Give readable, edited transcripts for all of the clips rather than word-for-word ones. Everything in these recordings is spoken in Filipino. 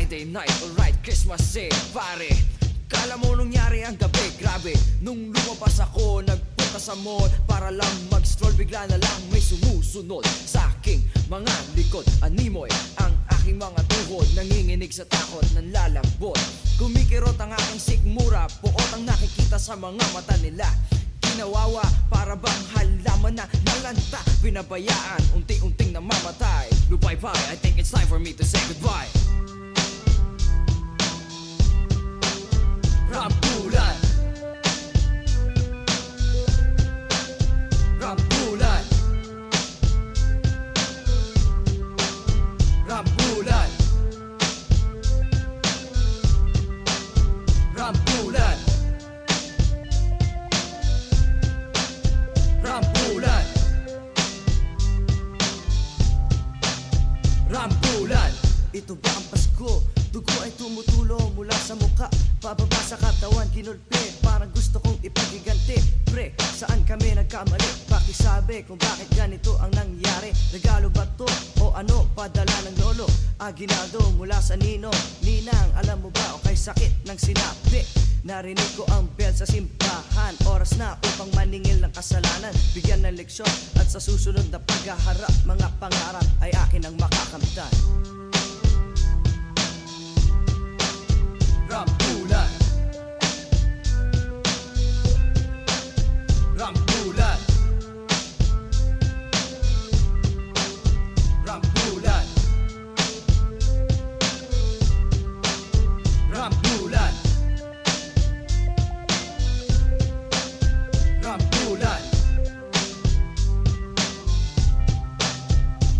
Friday night, alright, Christmas Eve, pare. Kala mo nangyari ang gabi, grabe. Nung lumabas ako, nagpunta sa mall para lang mag-stroll. Bigla na lang may sumusunod sa aking mga likod. Animoy ang aking mga tuhod, nanginginig sa takot, nanlalambot. Kumikirot ang aking sikmura, puot ang nakikita sa mga mata nila. Kinawawa, para bang halaman na nalanta. Pinabayaan, unti-unting namamatay. Lupay-pay, I think it's time for me to say goodbye. Rambulan, rambulan, rambulan, rambulan, rambulan, rambulan. Ito ba ang Pasko? Dugo ay tumutulo mula sa muka, pababa sa katawan, kinulpi. Parang gusto kong ipagiganti. Pre, saan kami nagkamali? Pakisabi kung bakit ganito ang nangyari. Regalo ba to o ano? Padala ng lolo, aginaldo mula sa ninong. Ninang, alam mo ba o kay sakit ng sinapi? Narinig ko ang bell sa simbahan. Oras na upang maningil ng kasalanan, bigyan ng leksyon at sa susunod na paghaharap, mga pangarap ay akin ang makakamtan. Rambulan, rambulan, rambulan, rambulan, rambulan,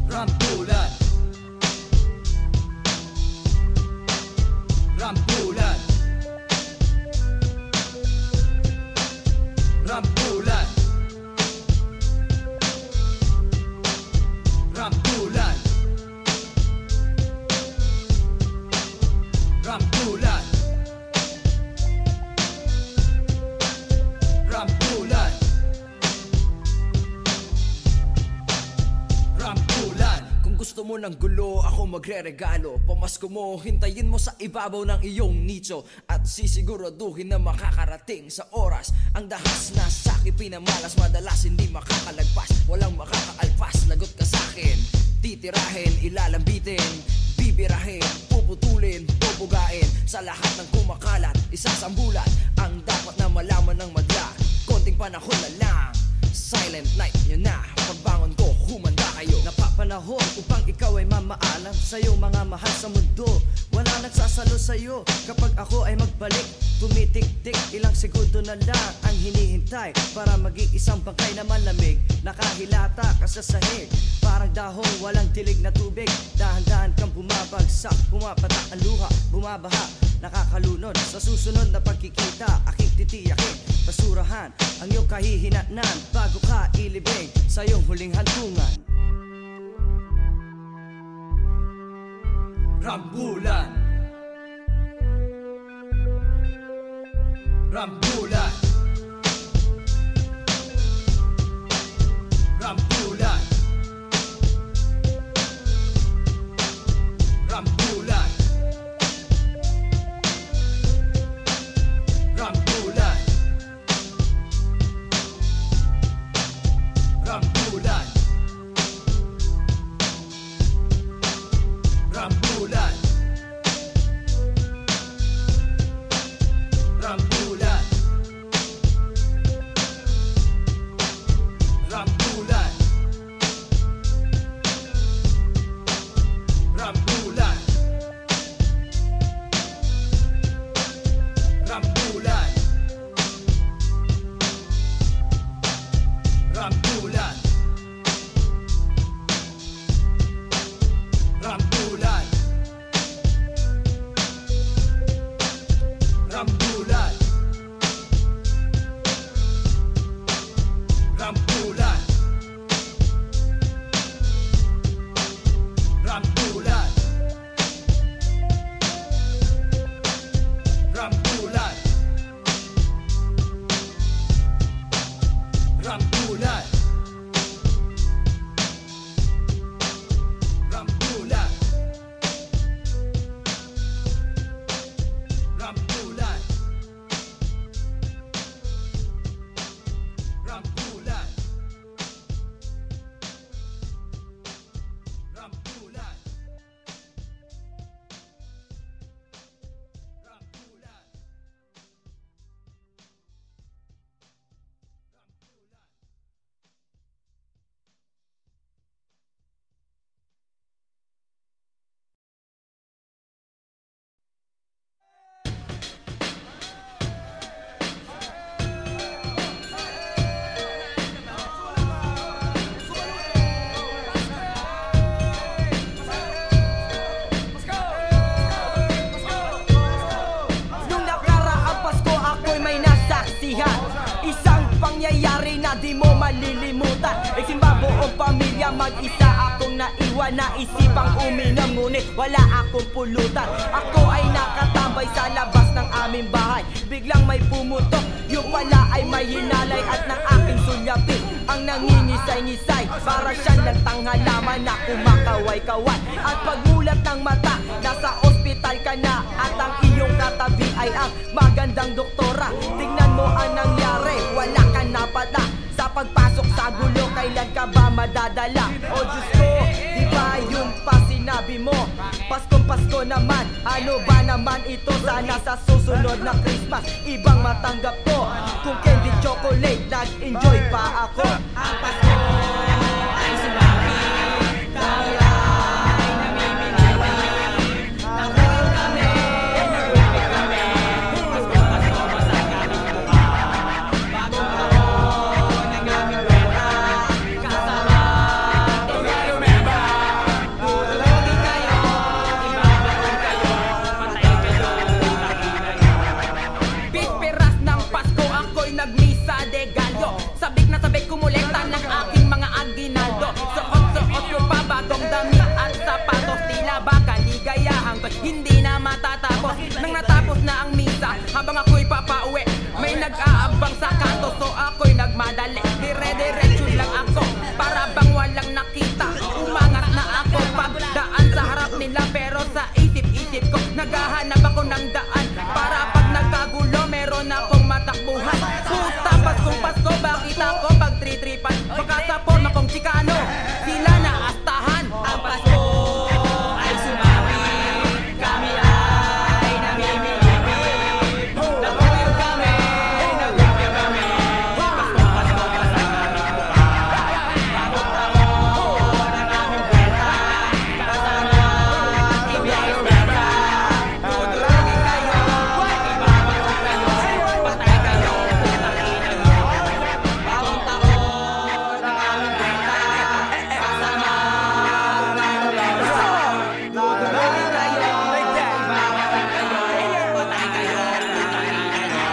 rambulan, rambulan, rambulan, rambulan, rambulan, rambulan, rambulan. Kung gusto mo ng gulo, ako magre-regalo. Pamasko mo, hintayin mo sa ibabaw ng iyong nicho, at sisiguraduhin na makakarating sa oras. Ang dahas na sa'kin pinamalas, madalas hindi makakalagpas. Walang makakaalpas, lagot ka sa'kin. Titirahin, ilalambitin, bibirahin, puputulin, bubugain. Sa lahat ng kumakalat, isasambulat ang dapat na malaman ng madla. Konting panahon na lang, silent night yun na. Pagbangon ko, humanda kayo. Napapanahon upang ikaw ay mamaalam sa iyong mga mahal sa mundo. Wala nagsasalo sa'yo kapag ako ay magbalik. Tumitik-tik, ilang segundo na lang ang hinihintay para maging isang bangkay na malamig. Nakahilata ka sa sahig, parang dahong walang dilig na tubig. Dahan-dahan kang bumabagsak, pumapatak ang luha, bumabaha, nakakalunod. Sa susunod na pagkikita, aking titiyakin, basurahan ang iyong kahihinatnan bago ka ilibing sa iyong huling hantungan. Rambulan, rambulan, rambulan, rambulan, rambulan, rambulan, rambulan, rambulan, kaya mag-isa akong naiwan. Naisipang uminom ngunit wala akong pulutan. Ako ay nakatambay sa labas ng aming bahay. Biglang may pumutok, yung pala ay may hinalay. At ng aking sulyapi ang nangingisay-ngisay, para siyang nagtanghalaman na kumakaway-kaway. At pagmulat ng mata, nasa ospital ka na. At ang iyong katabi ay ang magandang doktora. Tingnan mo ang nangyari, wala ka na pala. Sa pagpasok sa gulo, kailan ka ba madadala? O Diyos ko, di ba yun pa sinabi mo? Paskong Pasko naman, ano ba naman ito? Sana sa susunod na Christmas ibang matanggap ko. Kung candy chocolate, nag-enjoy pa ako. Ang Pasko ay sumami, kami ay namimili. Nagawin kami, nagawin kami. Pasko, Pasko, masaya ng mukha. Bagong taon, ang aming pera. Kasama, tingay lumeba. Dudulogin kayo, ibabaon kayo. Patay kayo, tangina nyo. Bisperas ng Pasko, ako'y nagmisa de gallo. Sabik na sabik kumulekta ng aking mga aginaldo. Suot-suot ko pa bagong damit at sapatos. Tila ba kaligayahan ko hindi na matatapos. Nang natapos na ang misa, habang ako'y papauwi, may nag-aabang sa kanto. So ako'y nagmadali, dire-diretso lang ako, para bang walang nakita. Umangat na ako pagdaan sa harap nila, pero sa isip-isip ko naghahanap ako ng daan, para pag nagkagulo meron akong matakbuhan. Puta, Paskong Pasko, bakit ako pagtritripan? Baka sa forma kong Chicano sila naastahan. Ang Pasko ay sumami, kami ay namimili. Nagawin kami, nagawin kami. Paskong Pasko, kasama ng mukha. Bagong taon, ang aming pera. Kasama, ibigay pera. Dudurugin kayo, ibabaon kayo. Patay kayo, tangina nyo. Bagong taon, ang aming pera. Kasama, ibigay pera. Dudurugin kayo, ibabaon kayo. Patay kayo, tangina nyo.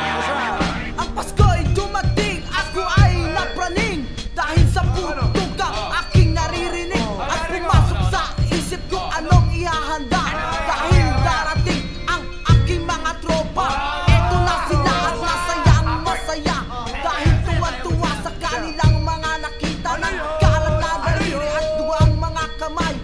Ang Pasko ay dumating, ako ay napraning. Dahil sa puntugak aking naririnig, at pumasok sa isip ko anong ihahanda. Dahil darating ang aking mga tropa. Eto na sila at masayang masaya, dahil tuwa-tuwa sa kanilang mga nakita ng kalat na daliri at duwang mga kamay.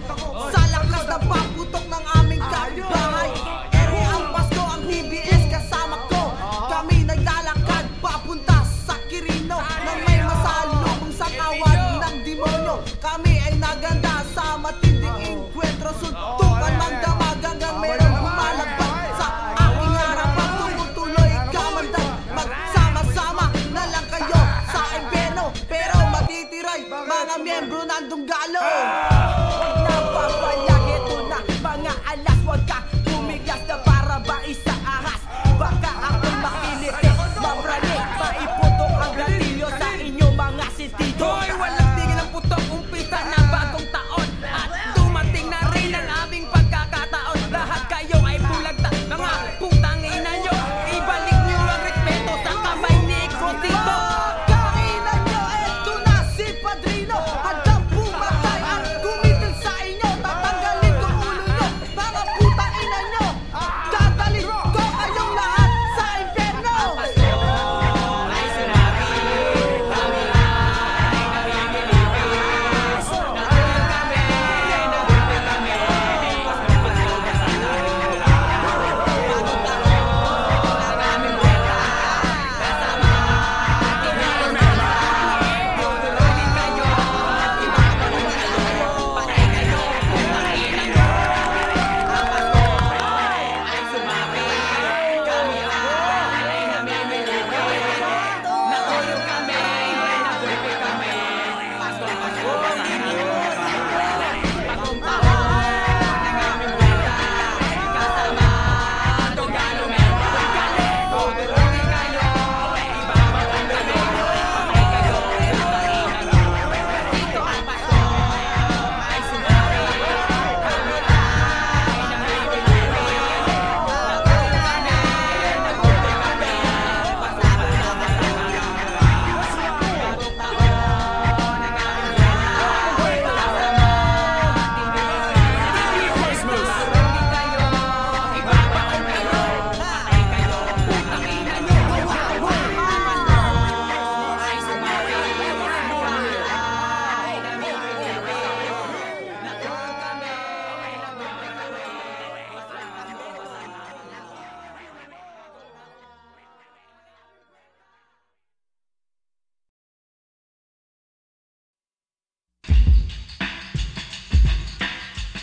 Sa lakas na paputok ng aming kapitbahay. Ere ang Pasko, ang TBS kasama ko. Kami naglalakad papunta sa Quirino, nang may masalubong sa kawad ng demonyo. Kami ay naganda sa matinding inkwentro. Suntukan mang damag hanggang merong humalagpas sa aking harapan. Tumutuloy kamandag, magsama-sama na lang kayo sa impyerno, pero matitiray mga miyembro ng Dunggalo. Huwag na papalag, eto na mga alas. Huwag ka tumigas na para ba isa ahas. Baka ako'y makiliti, mapraning, maiputok ang gatilyo sa inyo mga sentido. Hoy, walang tigil ang putok, umpisa na bagong taon. At dumating na rin ang aming pagkakataon. Lahat kayo ay bulagta, mga putang ina nyo. Ibalik nyo ang respeto sa kamay ni Crucito. Kainan nyo, eto na si Padrino. Handang pumatay at gumitil sa inyo. Tatanggalin ko ulo nyo, mga putang ina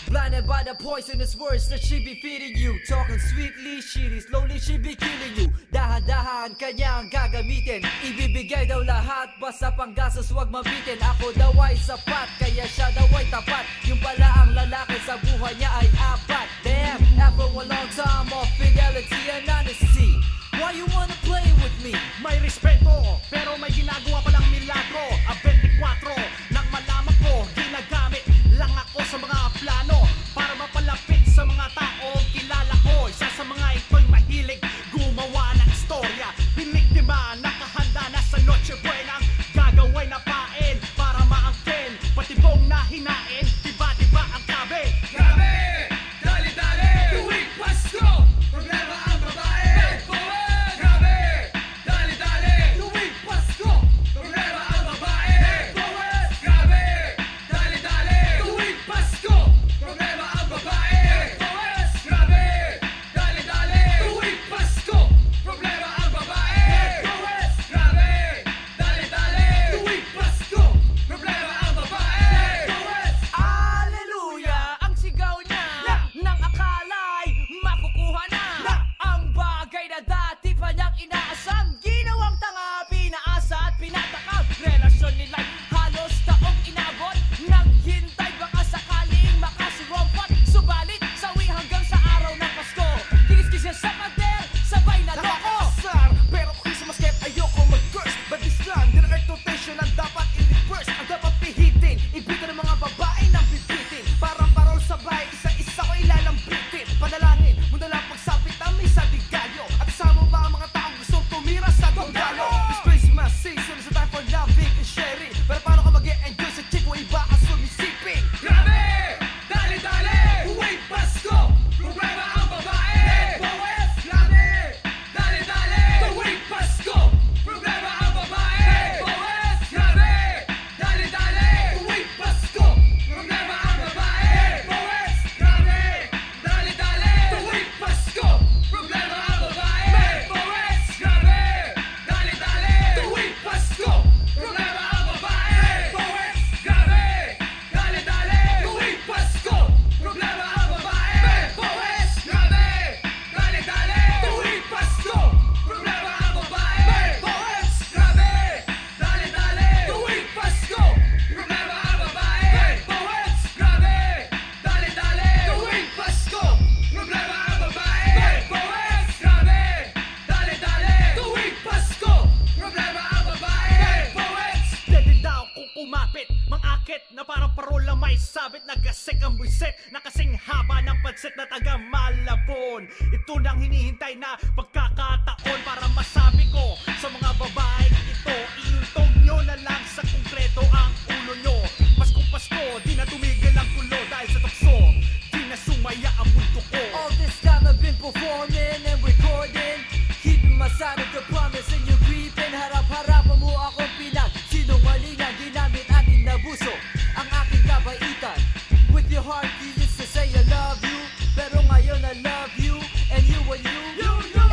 Blinded by the poisonous words that she be feeding you. Talking sweetly, shitty, slowly she be killing you. Dahan-dahan kanyang gagamitin. Ibibigay daw lahat, basta panggastos wag mabitin. Ako daw ay sapat, kaya siya daw ay tapat. Yung pala ang lalaki sa buhay niya ay apat. Damn, after a long time of fidelity and honesty, why you wanna play with me? May respeto, pero may ginagawa palang milagro. A 24, nang malaman ko, ginagamit lang ako sa mga plano para mapalapit sa mga tao kilala ko. Isa sa mga ito'y mahilig gumawa ng istorya. Biniktima, nakahanda na sa Noche Buena, gagawin na pain para maangkin. Patibong na hinain, diba ang kabe. Grabe! Dali-dali! Tuwing Pasko, problema ang babae. Grabe! Dali-dali! Tuwing Pasko, problema ang babae. Grabe! Dali-dali! Tuwing Pasko, problema ang babae. Grabe! Dali-dali! Tuwing Pasko, problema ang babae. Grabe! Dali-dali! Tuwing Pasko, problema ang babae. Alleluia! Ang sigaw niya nang akala'y makukuha na ang bagay na dati pa niyang inaasam. Ginawang tanga, pinaasa at pinatakam. Relasyon nila'y halos taong inabot. Naghintay baka sakaling makasurompot. Subalit, sawi hanggang sa araw ng Pasko. Kinis-kis siya sa pader, sabay na loko. Nakakasar, pero Christmas kahit ayoko mag-curse. But this lang, din earth rotation ang dapat i-reverse. Ang dapat pihitin, ibitin ng mga babae ng bibitin. Parang parol sabay, isa-isa ko ilalambitin. Panalangin, muna lang pagsapit na may sadigalyo. At kasama ba ang mga taong gustong tumira sa gondalo? This Christmas season is a time for loving and sharing. Pero paano ka mag-e-enjoy sa chick o iba ang sumisiping? Grabe! Dali-dali! Tuwing Pasko, problema ang babae. Grabe! Dali-dali! Tuwing Pasko, problema ang babae. Grabe! Dali-dali! Tuwing Pasko, problema ang babae. Grabe! Dali-dali! Tuwing Pasko, problema ang babae. Grabe! Dali-dali! Tuwing Pasko, problema ang babae. Grabe! Dali-dali! Tuwing Pasko, problema ang babae. Grabe! Dali-dali! Tuwing Pasko, problema ang babae. Grabe! Dali-dali! Tuwing Pasko, problema ang babae. Grabe! Dali-dali! Tuwing Pasko, problema ang babae. Grabe! Dali-dali! Tuwing Pasko, problema ang babae. Pwede daw kung kumapit, mangakit na parang parola may sabit. Nagasik ang buisit, na kasing haba ng pansit na taga Malabon. Ito nang hinihintay na pagkakataon para masabi ko sa mga babaeng ito. Iuntog nyo na lang sa konkreto ang ulo nyo. Paskong Pasko, di na tumigil ang gulo dahil sa tukso. Di na sumaya ang mundo ko. All this time I've been performing and recording, keeping my side of the promise and you creeping. Harap-harapan mo akong pinag sinungaling ang ginamit at inabuso ang aking kabaitan. With your heart you used to say I love you, pero ngayon I love you and you.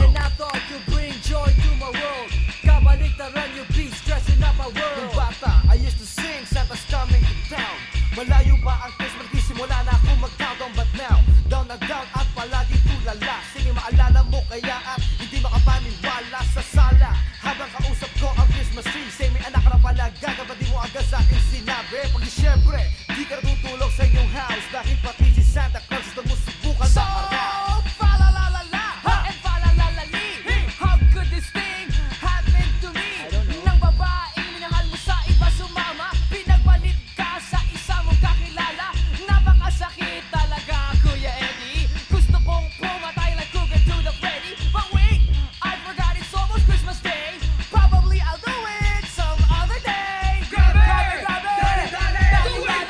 And I thought you'd bring joy to my world. Kabaliktaran you be stressing up my world. Nung bata, I used to sing Santa's coming to town. Malayo ba ang Christmas, di simula na ako mag-countdown. But now, down na down at palagi tulala. Sige maalala mo kaya at hindi makapaniwala sa sala. Habang kausap ko ang Christmas tree, say may anak ka na pala, gagabad di mo agad sa aking sinabi. Pag siyempre, di ka natutulog sa inyong house dahil pati si Santa Claus gusto mo subukan na araw. Fa-la-la-la-la and fa-la-la-la-li. How could this thing happen to me? Nang babaeng minahal mo sa iba sumama, pinagpalit ka sa isa mong kakilala. Napakasakit talaga, Kuya Eddie. Gusto kong pumatay like Cougar to the Freddy. But wait, I forgot it's almost Christmas Day. Probably I'll do it some other day. Grabe! Dali-dali! Tuwing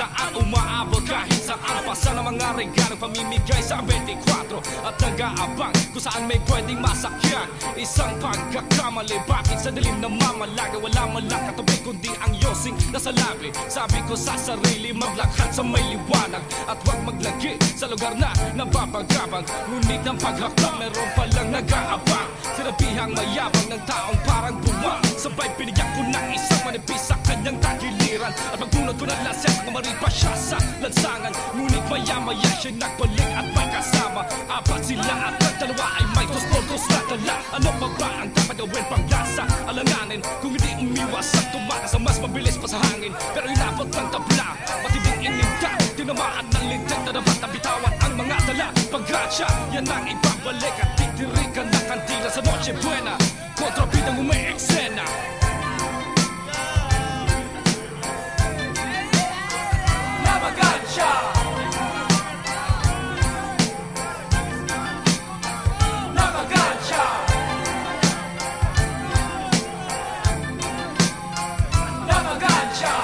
daan umaabot kahit saan. Pasa ng mga regalong pamimigay sa 24 at nag-aabang kung saan may pwedeng masakyan. Isang pagkakamali, bakit sa dilim na mamalaga wala man lang katabi kundi ang yosing nasa labi. Sabi ko sa sarili, maglakad sa may liwanag at huwag maglagi sa lugar na nababagabang. Ngunit ng paghakbang, meron palang nag-aabang. Sinabihang mayabang ng taong parang buwang. Sabay pinigyan ko ng isang manipis sa kanyang tagiliran. At pagpunod ko ng laset, namari pa siya sa lansangan. Ngunit maya-maya siya nagbalik at may kasama. Apat sila at ang dalawa ay may tos-tos na dala. Ano pa ba ang dapat gawin pang lasa? Alanganin kung hindi umiwas at tumakas ang mas mabilis pa sa hangin. Pero inabot ng tabla, matinding ininda. Tinamaan ng lintik na dapat na bitawan ang mga dala. Pagkatsa, yan ang ibabalik at titirikan ng kantila sa Noche Buena. Kontrabidang ume-eksena. Namagansya, namagansya, namagansya,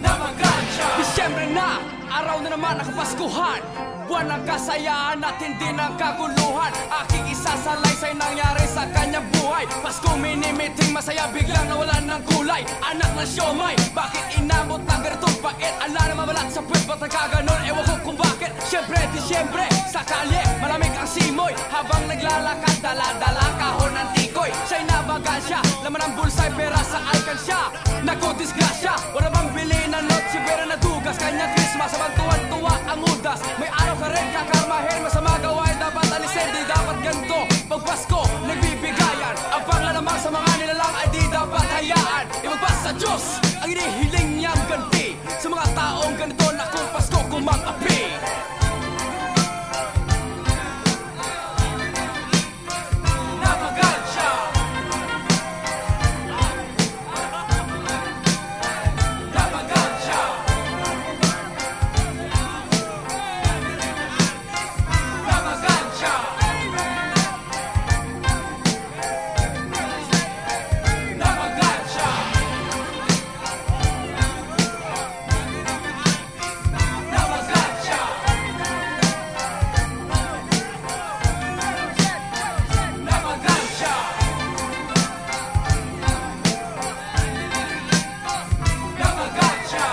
namagansya. Disyembre na, araw na naman ang Kapaskuhan. Buwan ng kasayaan at hindi ng kaguluhan. Aking isasalaysay nangyari sa kanyang buhay. Pasko minimiting masaya, biglang nawalan ng kulay. Anak ng siomay, bakit inabot ng ganitong pait? Ala na mabalat sa puwet, ba't nagkaganon? Ewan ko kung bakit. Siyempre, disyembre, sa kalye, malamig ang simoy. Habang naglalakad, dala-dala kahon ng tikoy. Siya'y nabagansya, laman ang bulsay, pera sa alkansya. Naku, disgrasya, wala bang bili na noche, pero nadugas. Kanyang Christmas, sabang tuwan-tuwa ang udas. May araw ka rin kakarmahin, masama gawain dapat alisin, di dapat ganito. Pag Pasko, nagbibigayan, ang pangla naman sa mga nilalang ay di dapat hayaan. Ibagpas sa Diyos, ang inihiling niyang ganti sa mga taong ganito na kung Pasko kumang-api. Namagansya, namagansya, namagansya, namagansya, namagansya, namagansya, namagansya,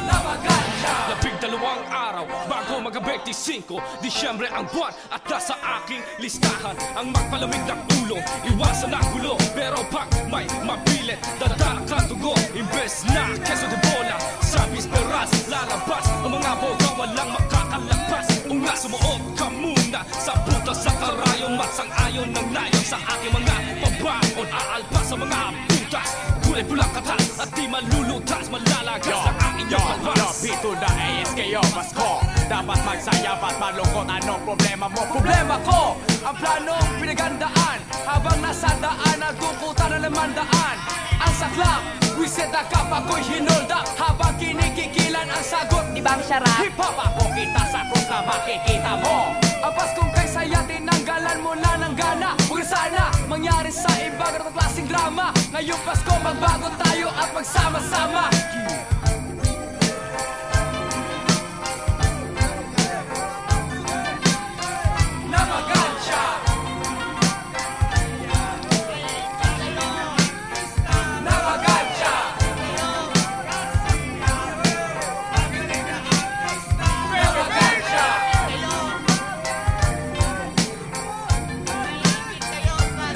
namagansya. Labing dalawang araw bago mag-25 Disyembre ang buwan at nasa aking listahan ang magpalamig ng ulo, iwasan ang gulo. Pero pag may mapilit, dadaak ang dugo. Imbes na keso de bola, sa bisperas lalabas ang mga boga, walang makakalabas. Unga, sumuot ka muna sa butas sa karayong matsang-ayon ng layon sa aking mga pabaon. Aalpas sa mga butas, kulay pulang katas at di malulutas, malalagas ang ang inyong kalbas. Pito na ASKO Pasko. Dapat magsaya, ba't malungkot? Anong problema mo? Problema ko, ang planong pinagandaan. Habang nasa daan, nagkukutan na lamandaan. Ang saklap, wiset na kapag ko'y hinolda. Habang kinikikilan ang sagot, Ibang syarap. hip-hop ako kita sa krus na makikita mo. Ang Paskong kay saya, tinanggalan mo na ng gana. Huwag na sana mangyari sa iba ganitong klaseng drama. Ngayong Pasko, magbago tayo at magsama-sama. Namagansya, namagansya,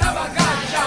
namagansya, namagansya.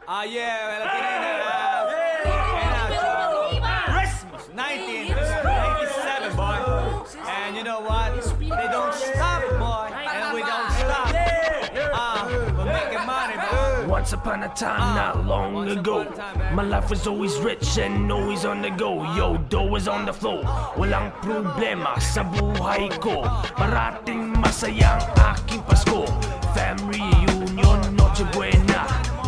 Yeah, Christmas 1997, boy. And you know what? They don't stop, boy. And we don't stop. We're making money, boy. Once upon a time, not long ago, my life was always rich and always on the go. Yo, dough was on the flow, walang problema sa buhay ko. Parating masaya ang aking Pasko. Family reunion, Noche Buena,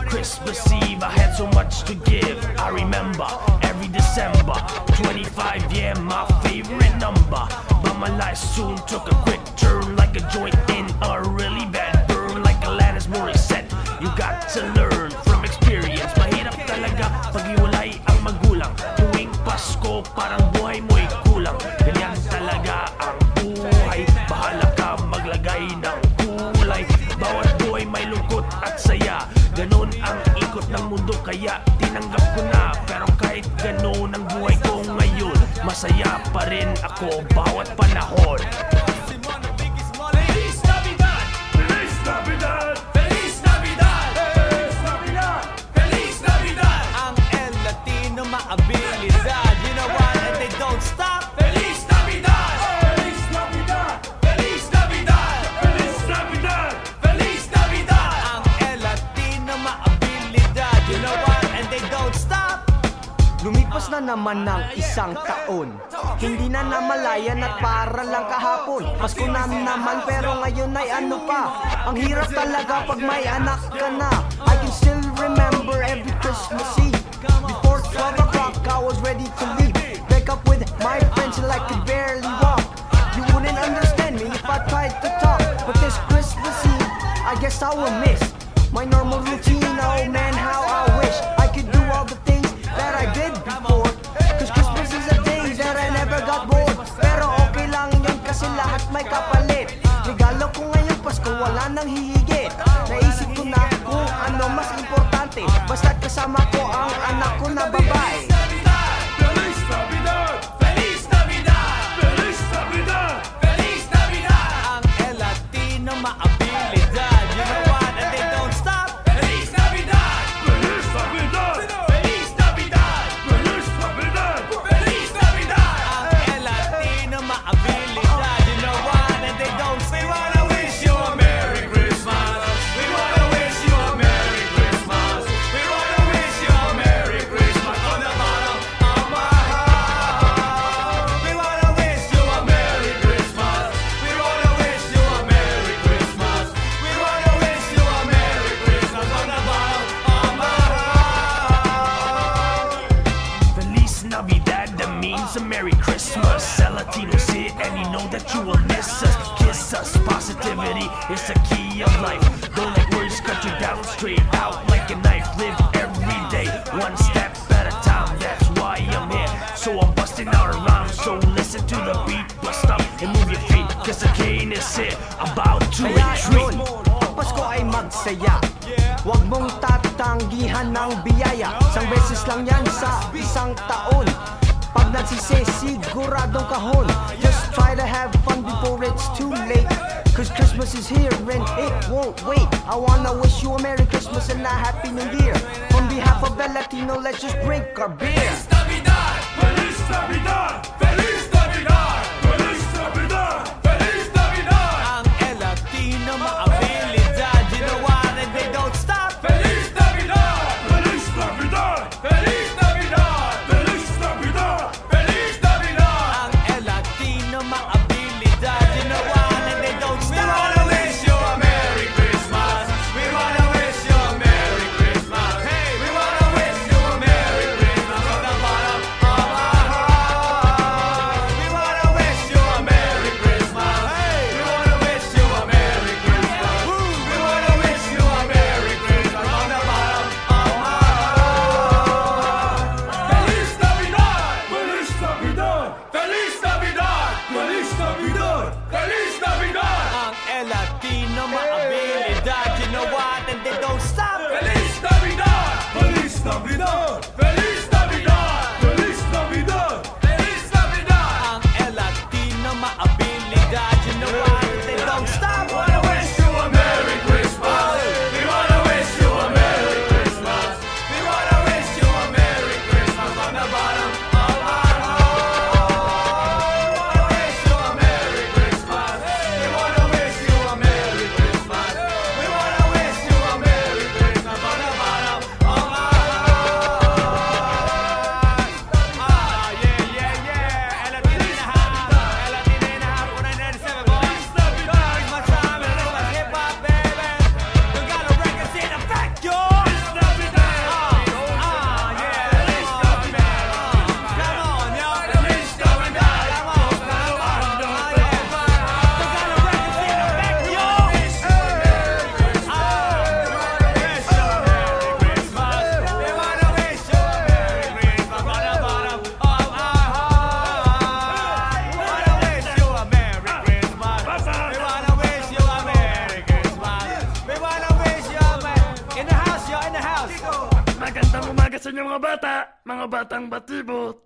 Christmas Eve, I had so much to give. I remember every December, 25, yeah, my favorite number. But my life soon took a quick turn, like a joint in a really bad burn, like Alanis Morissette. You got to learn from experience. Mahirap talaga pag iwalay ang magulang. Tuwing Pasko, parang buhay mo'y kulang. Ganyan talaga ang buhay. Bahala ka maglagay ng kulay. Bawat buhay may lungkot at saya. Ganon ang ikot ng mundo kaya tinanggap ko na. Pero kahit ganon ang buhay ko ngayon, masaya pa rin ako bawat panahon. Feliz Navidad! Feliz Navidad! Feliz Navidad! Feliz Navidad! Feliz Navidad! Ang El Latino maabilidad. You know what? And they don't stop. Feliz Navidad! Feliz Navidad! Feliz Navidad! Feliz Navidad! Feliz Navidad! Ang El Latino maabilidad. You know what? And they don't stop. Lumipas na naman ng isang taon. Hindi na namalayan at para lang kahapon. Pasko na naman pero ngayon ay ano pa. Ang hirap talaga pag may anak ka na. I can still remember every Christmas Eve. Before 12 o'clock I was ready to leave. Wake up with my friends like I could barely walk. You wouldn't understand me if I tried to talk. But this Christmas Eve, I guess I will miss my normal routine. Oh man, how I wish I could do all the things that I did before. Cause Christmas is a day that I never got bored. Pero okay lang yun kasi lahat may kapalit. Regalo ko ngayong Pasko, wala nang hihigit. Naisip ko na kung ano mas importante. Basta't kasama ko ang anak ko na babae. Feliz Navidad! Feliz Navidad! Feliz Navidad! Feliz Navidad! Ang El Latino maabilidad. You know what? And they don't stop. Feliz Navidad! Feliz Navidad! Feliz Navidad! Feliz Navidad! Feliz Navidad! Ang El Latino maabilidad. You know what? And they don't stop. We wanna wish you a Merry Christmas. We wanna wish you a Merry Christmas. We wanna wish you a Merry Christmas from the bottom of my heart. We wanna wish you a Merry Christmas. We wanna wish you a Merry Christmas. We wanna wish you a Merry Christmas from the bottom of my heart. Feliz Navidad, that means a Merry Christmas. El Latino's here and you know that you will miss us. Kiss us, positivity is the key of life. Don't let words cut you down, straight out like a knife. Live every day, one step at a time. That's why I'm here, so I'm busting out around. So listen to the beat, bust up and move your feet. Cause the cane is here, about to Kaya retreat. yun, ang Pasko ay magsaya. Huwag mong tatanggihan ng biyaya. Isang beses lang yan sa isang taon. Pag nagsisi, siguradong kahon. Just try to have fun before it's too late. Cause Christmas is here and it won't wait. I wanna wish you a Merry Christmas and a Happy New Year. On behalf of El Latino, let's just drink our beer. Feliz Navidad! Feliz Navidad! Feliz Navidad! Feliz Navidad! Feliz Navidad! Ang El Latino maabilidad. You know what? And they don't stop. Feliz Navidad! Feliz Navidad! Feliz Navidad! Feliz Navidad! Feliz Navidad! Ang El Latino maabilidad. You know what? And they don't stop. We wanna wish you a Merry Christmas. We wanna wish you a Merry Christmas. Hey, we wanna wish you a Merry Christmas from the bottom of our heart. batang batibot.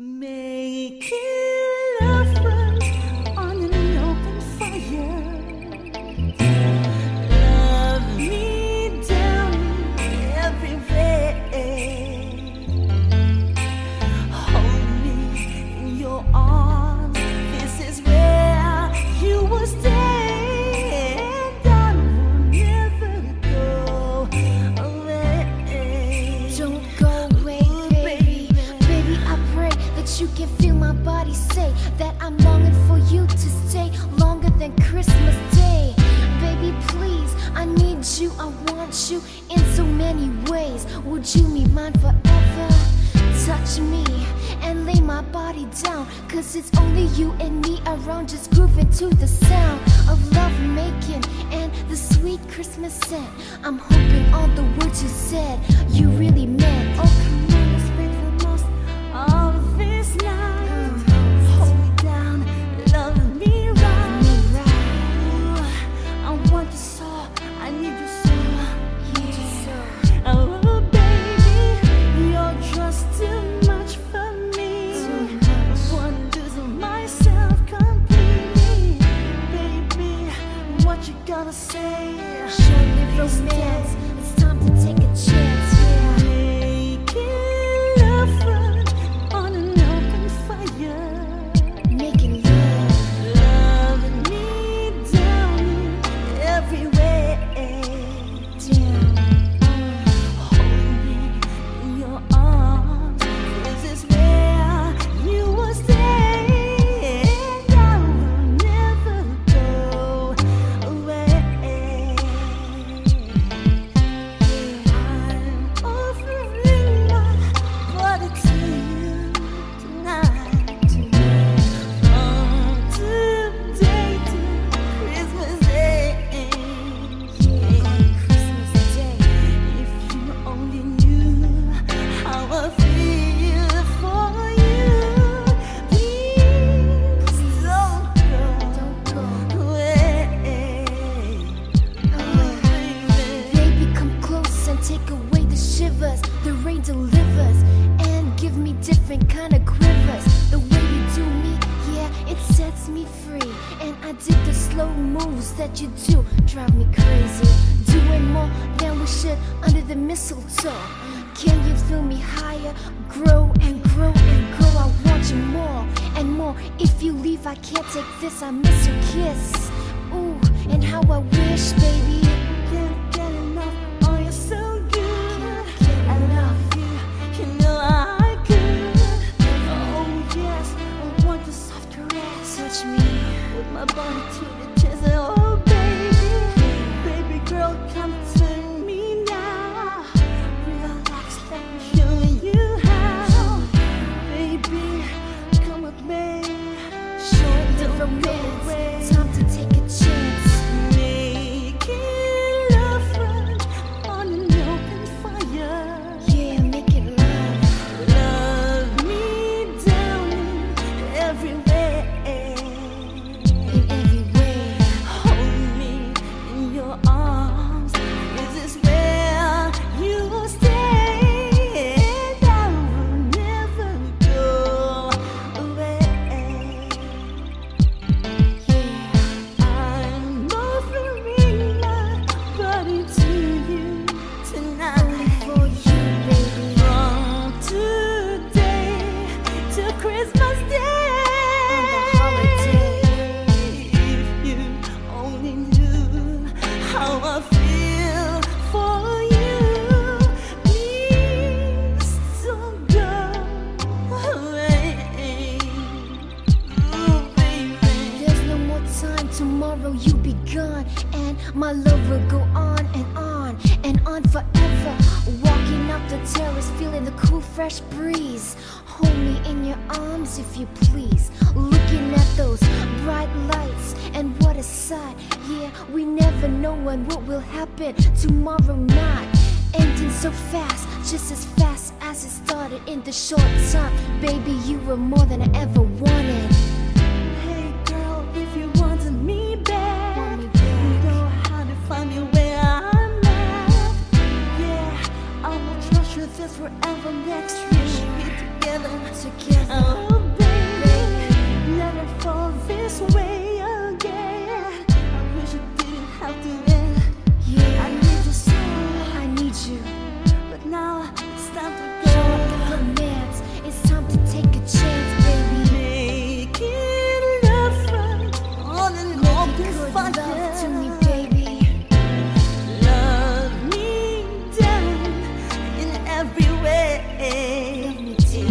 Making love on an open fire. Love me down every way. Hold me in your arms. This is where you will stay, and I will never go away. Don't go away, baby. Baby, I pray that you can feel my body say that I'm longing for you to stay longer than Christmas Day. Baby, please, I need you, I want you in so many ways. Would you be mine forever? Touch me and lay my body down, 'cause it's only you and me around, just grooving to the sound of love making and the sweet Christmas scent. I'm hoping all the words you said you really meant. Oh, come on, let's make the most of this night. Hold me down, love me right. Ooh, I want you so, I need you so. Oh, baby, you're just too much for me. I wanna lose myself completely. Baby, what you gonna say? Surely romance, it's time to take a chance, yeah. Making love on an open fire. Making love. Love me down every way. Down. Hold me in your arms. This is where you will stay, and I will never go away. I'm offering my body to you tonight. From today to Christmas Day. Christmas Day. If you only knew how I feel for you, please don't go away. Baby, come close and take away the shivers. The rain delivers and give me different kind of quivers. The way you do me, yeah, it sets me free. And I dig the slow moves that you do, drive me crazy. Doing more than we should under the mistletoe. Can you feel me higher? Grow and grow and grow. I want you more and more. If you leave, I can't take this. I miss your kiss. Ooh, and how I wish, baby. Can't get enough. Oh, you're so good. Can't I love you. You know I could. Oh yes, I want your soft caress. Touch me. Put my body to the chest. Oh baby, baby girl, come to me now. Relax, let me show you how. Baby, come with me. Short Don't little go romance. away. Time to take a chance. Making love on an open fire. Yeah, making love. Love me down every way. In every way. Hold me in your arms. This is where you will stay, and I will never go away. I'm offering my body to you tonight. For you, baby. From today to Christmas Day. And the holiday. If you only knew how I feel for you, please don't go away. Ooh, baby. There's no more time. Tomorrow you be gone, and my love will go on and on forever. Walking up the terrace, feeling the cool, fresh breeze. Hold me in your arms if you please. Looking at those bright lights, and what a sight. Yeah, we never know when what will happen tomorrow night. Ending so fast, just as fast as it started in the short time. Baby, you were more than I ever wanted. Hey girl, if you wanted me back, Want me back. you know how to find feels forever next year. Be together. Oh, baby, never fall this way again. I wish it didn't have to end. Yeah, I need you so, I need you. but now it's time to Show go. up the romance. It's time to take a chance, baby. Making love right on and on this Good fire. love to me, baby. Love me down in every way. Love me too.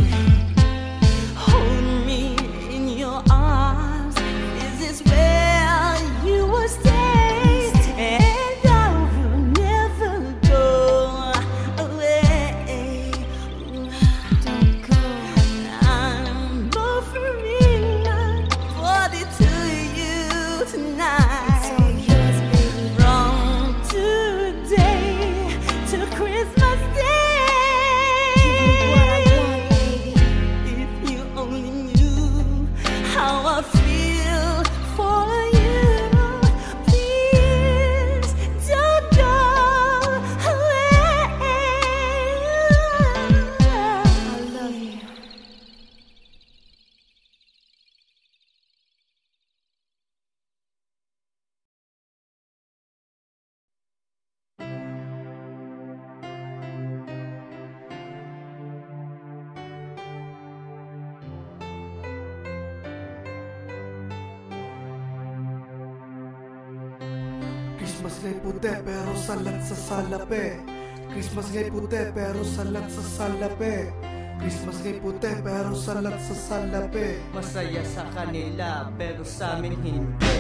Hold me in your arms. This is where you will stay, and I will never go away. Don't go. I'm offering my body to you tonight. It's all yours, baby. From today to Christmas Day. Give me what I want, baby. If you only knew how I feel for you, please don't go away. I love you. Christmas nga'y puti pero salat sa salapi. Christmas nga'y puti pero salat sa salapi. Christmas nga'y puti pero salat sa salapi. Masaya sa kanila pero sa amin hindi.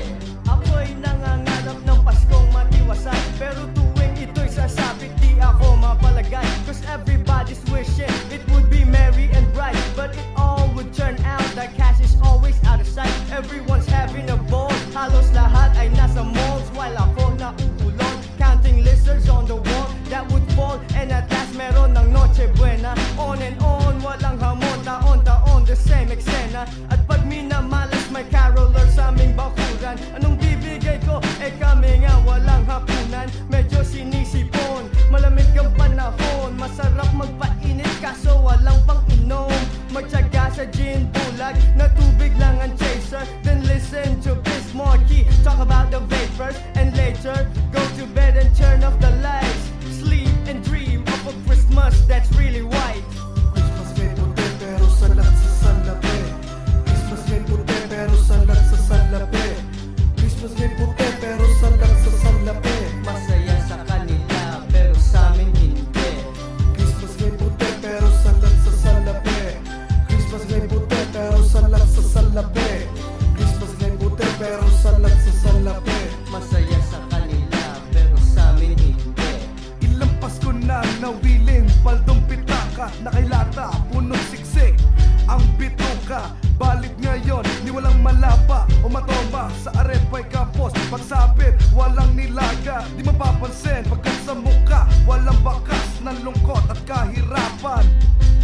Ako'y nangangarap ng Paskong matiwasan, pero tuwing ito'y sasapit di ako mapalagay. Cause everybody's wishing it would be merry and bright, but it all would turn out that cash is always out of sight. Everyone's having a ball, halos lahat ay nasa malls, while ako nauulon, counting lizards on the wall that would fall. And at last meron ng Noche Buena. On and on, walang hamon, taon-taon the same eksena. At pag minamalas may caroler sa aming bakuran, anong bibigay ko? Eh kami nga walang hapunan. Medyo sinisipon, malamig ang panahon, masarap magpainit kaso walang pang-inom. Magtyaga sa gin bulag na tubig lang ang chaser, then listen to Biz Markie talk about the vapors, and later go to bed and turn off the lights. Sleep and dream of a Christmas that's really white. Christmas nga'y puti pero salat sa salapi. Christmas nga'y puti pero salat sa salapi. Christmas nga'y puti pero salat sa salapi. Masaya sa kanila pero sa amin hindi. Christmas nga'y puti pero salat sa salapi. Christmas nga'y puti pero salat sa salapi. Christmas nga'y puti pero salat sa salapi. Masaya sa kanila pero sa amin hindi. Ilang Pasko na nawiling paldong pitaka, nakailata, punong siksik ang bituka. Balik ngayon, ni walang malapa o matomba sa arepay kapos. Pagsapit, walang nilaga, di mapapansin pagkat sa muka walang bakas ng lungkot at kahirapan.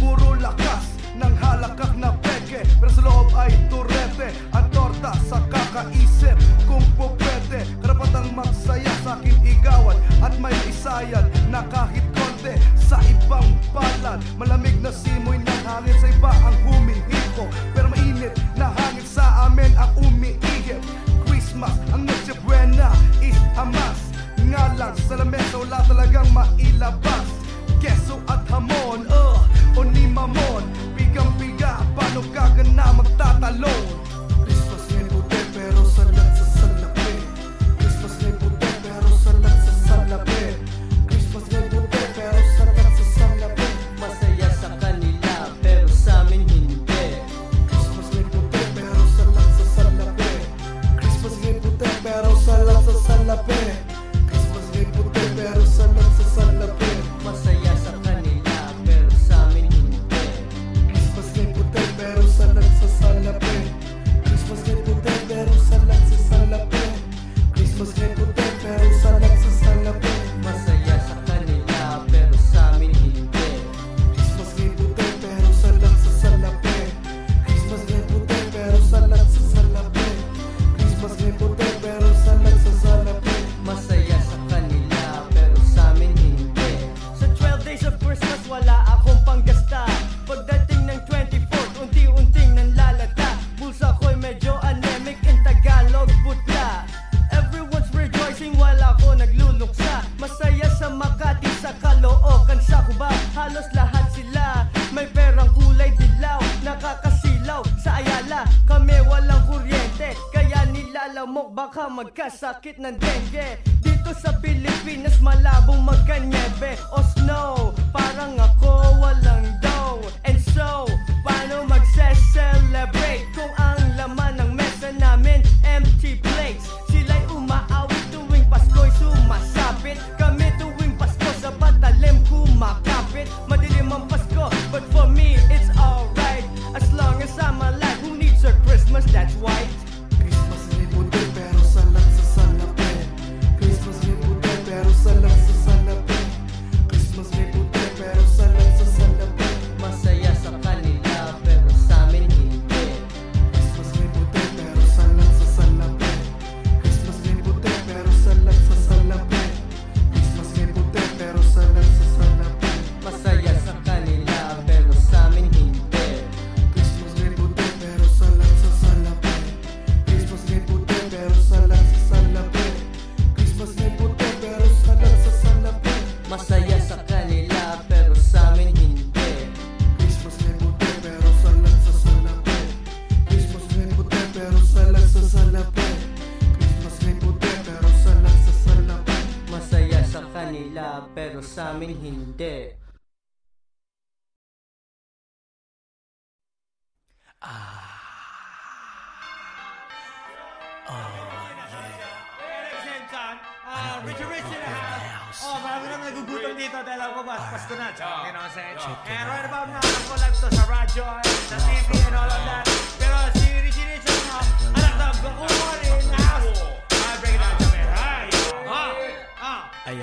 Puro lakas ng halakak na peke, pero sa loob ay turete at torta sa kakaisip. Kung po pwede, karapatang magsaya sa aking igawan at may isayal na kahit konti sa ibang palad. Malamig na simoy ng hangin sa iba ang humihiko, pero mainit na hangin sa amin ang umiihip. Christmas, ang Noche Buena is hamas. Nga lang sa lamesa wala talagang mailabas. Keso at hamon, o ni mamon. Pigang-piga, paano ka na magtatalon? Christmas nga'y puti pero salat sa salapi. Christmas nga'y puti pero salat sa salapi. Christmas nga'y puti pero salat sa salapi. Masaya sa kanila pero sa amin hindi. Christmas nga'y puti pero salat sa salapi. Christmas nga'y puti pero salat sa salapi. Christmas nga'y puti pero salat sa salapi. Masaya sa kanila pero stroke, baka magkasakit ng dengue. Dito sa Pilipinas malabong magkanyebe o snow, parang ako walang dough. And so, paano magse-celebrate kung ang laman ng mesa namin empty plates? Sila'y umaawit tuwing Pasko'y sumasapit, kami tuwing Pasko sa patalim kumakapit. Madilim ang Pasko, but for me it's alright, as long as I'm alive. Who needs a Christmas that's white? Christmas may puti pero salang sa salapi. Christmas may puti pero salang sa salapi. Christmas may puti pero salang sa salapi. Masaya sa kanila pero sa amin hindi. Christmas may puti pero salang sa salapi. Christmas may puti pero salang sa salapi. Christmas may puti pero salang sa salapi. Masaya sa kanila pero sa amin hindi. Christmas may puti pero salang sa salapi. Christmas may puti pero salang sa salapi. Christmas may puti pero salang sa salapi. Masaya sa kanila pero sa amin hindi. Christmas may puti pero salang sa salapi. Christmas may puti pero salang sa salapi. Christmas may puti pero salang sa salapi. Masaya sa kanila pero sa amin hindi. Richard Rich in the house. Oh, marami nang nagugutom dito dahil ako ba, Pasko na. You know what I'm saying? And right about now, ako lang to sa radyo, sa TV and all of that. Pero si Richie Rich, anak na, bakuhan in the house. I break it down to me.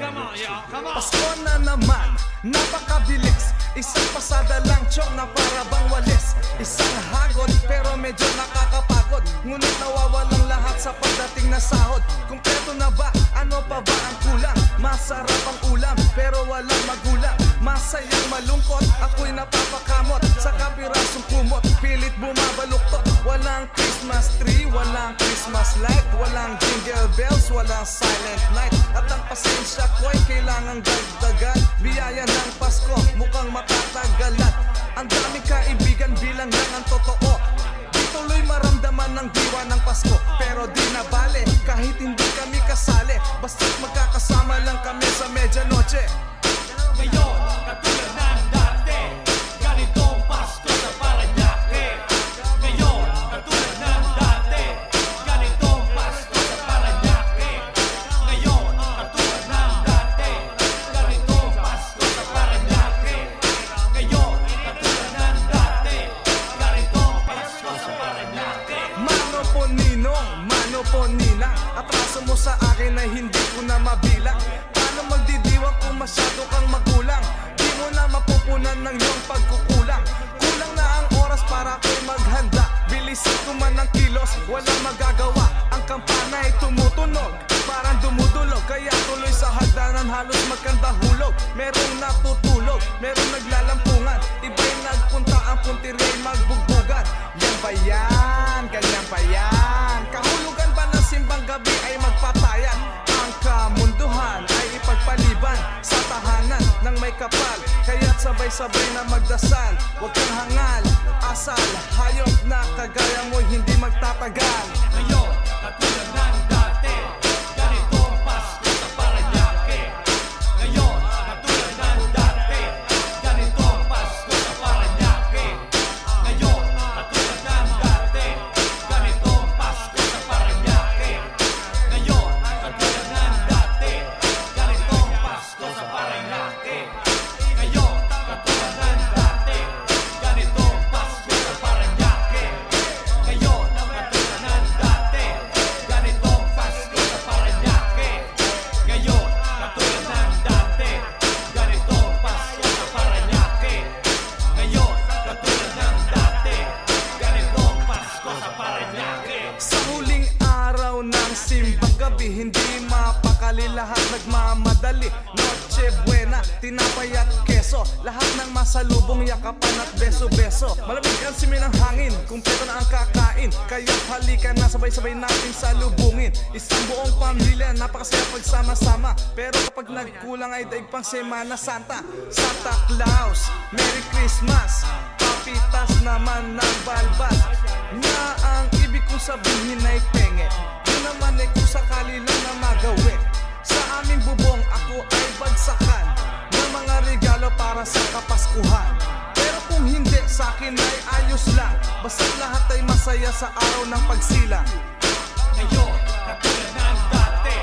Come on, yo, come on. Pasko na naman, napakabilis. Isang pasada lang, chong na para bang walis. Isang hagod, pero medyo nakakapagod. Ngunit nawawalang lahat sa pagdating na sahod. Kumpleto na ba? Ano pa ba ang kulang? Masarap ang ulam, pero walang magulang. Masayang malungkot, ako'y napapakamot. Sa kapirasong kumot, pilit bumabaluktot. Walang Christmas tree, walang Christmas light. Walang jingle bells, walang silent night. At ang pasensya ko'y kailangang dagdagan. Biyaya ng Pasko, mukhang matatagalan. Ang daming kaibigan, bilang lang ang totoo. Di tuloy maramdaman ng diwa ng Pasko, pero di na bale, kahit hindi kami kasali. Basta't magkakasama lang kami sa medianoche. Ngayon, katulad ng dati, ganitong Pasko sa Paranaque. Ngayon, katulad ng dati, ganitong Pasko sa Paranaque. Ngayon, katulad ng dati, ganitong Pasko sa Paranaque. Ngayon, katulad ng dati, ganitong Pasko sa Paranaque. Mano po ninong, mano po ninang, atraso mo sa akin ay hindi ko na mabilang. Paano magdidiwang kung masyado kang magulang? Di mo na mapupunan ng iyong pagkukulang. Kulang na ang oras para ko'y maghanda. Bilisan ko man ang kilos, walang magagawa. Ang kampana ay tumutunog, parang dumudulog. Kaya tuloy sa hagdanan halos magkandahulog. Merong natutulog, merong naglalampungan. Iba'y nagpunta ang puntirey magbugbugan. Yan ba yan? Ganyan ba yan? Kahulugan ba ng simbang gabi ay magpatayan? Ang kamunduhan ay ipagpaliban sa tahanan ng may kapal. Kaya't sabay-sabay na magdasal. Huwag kang hangal, asal. Hayop na kagaya mo'y hindi magtatagal. Ngayon, katulad ng dati, ganitong Pasko sa Paranaque. Ngayon, katulad ng dati, ganitong Pasko sa Paranaque. Ngayon, katulad ng dati, ganitong Pasko sa Paranaque. Ngayon, katulad ng dati, ganitong Pasko sa Paranaque. Ngayon, katulad ng dati, ganitong Pasko sa Paranaque. Ngayon, katulad ng dati, ganitong Pasko sa Paranaque. Ngayon, katulad ng dati, ganitong Pasko sa Paranaque. Ngayon, katulad ng dati, ganitong Pasko sa Paranaque. Sa huling araw ng simbang gabi, hindi mapakali, lahat nagmamadali. Noche buena, tinapay at keso, lahat ng masalubong, yakapan at beso-beso. Malamig ang simi ng hangin, kumpleto na ang kakain. Kaya halika na, sabay-sabay natin salubungin. Isang buong pamilya, napakasaya pagsama-sama. Pero kapag nagkulang ay daig pang Semana Santa. Santa Claus, Merry Christmas. Papitas naman ng balbas, na ang ibig kong sabihin ay penge. Yun naman balik kung sakali lang na magawi. Sa aming bubong ako ay bagsakan ng mga regalo para sa Kapaskuhan. Pero kung hindi, sa akin ay ayos lang, basta lahat ay masaya sa araw ng pagsilang. Ngayon, katulad ng dati,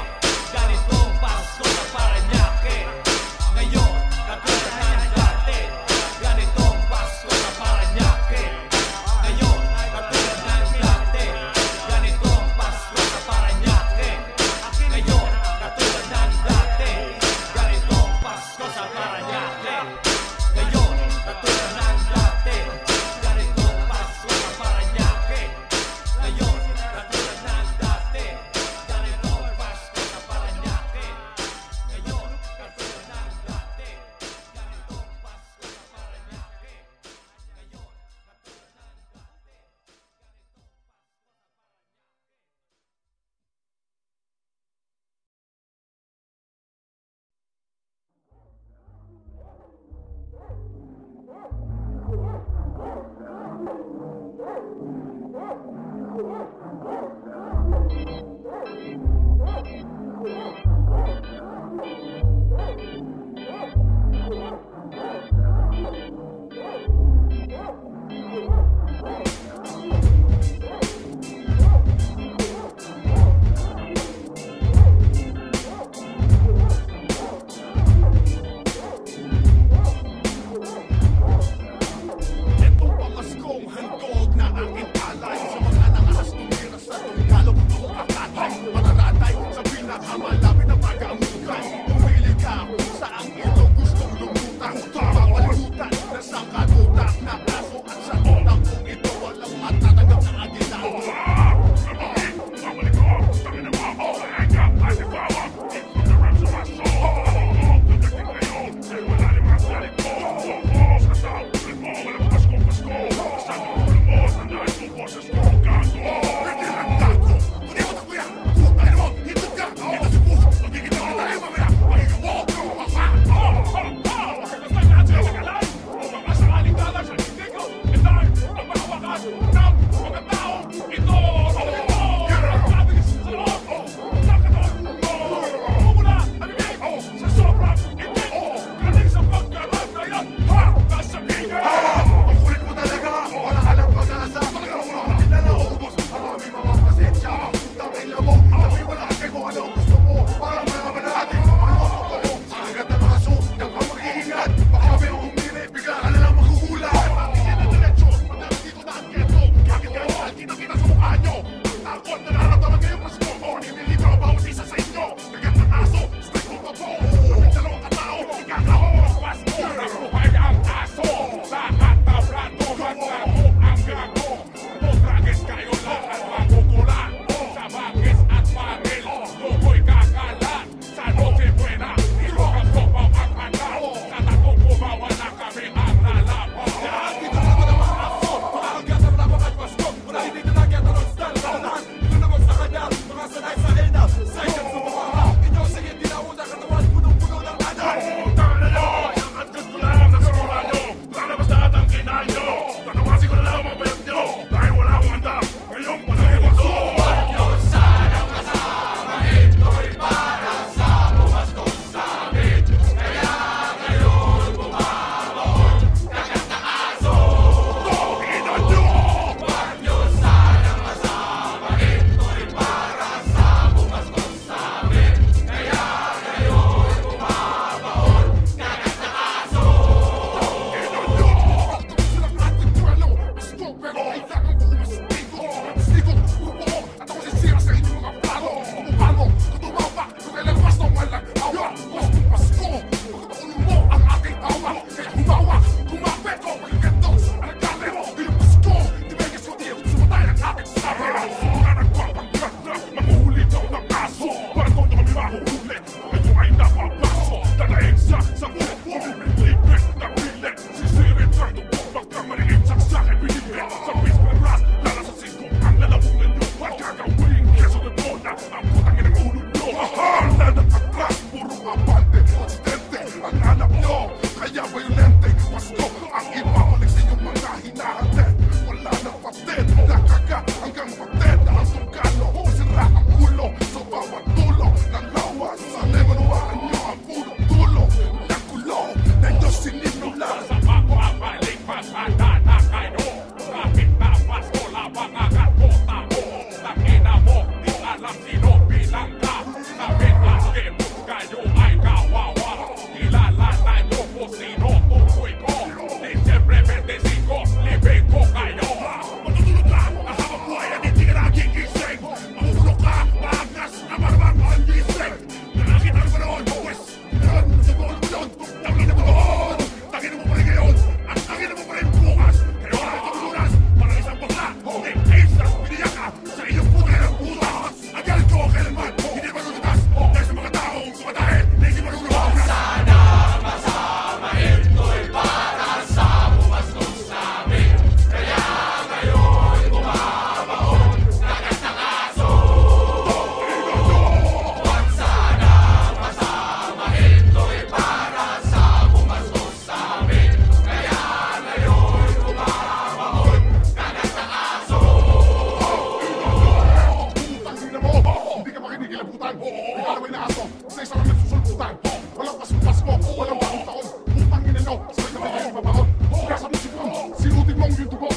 ganitong Pasko sa Parañaque. Ngayon, katulad ng dati, ganitong Pasko sa Parañaque. Ngayon, katulad ng dati, ganitong Pasko sa Parañaque. Ngayon, katulad ng dati, ganitong Pasko sa Parañaque. Ngayon, katulad ng dati, ganitong Pasko sa Parañaque. Ngayon, katulad ng dati. Ready to go.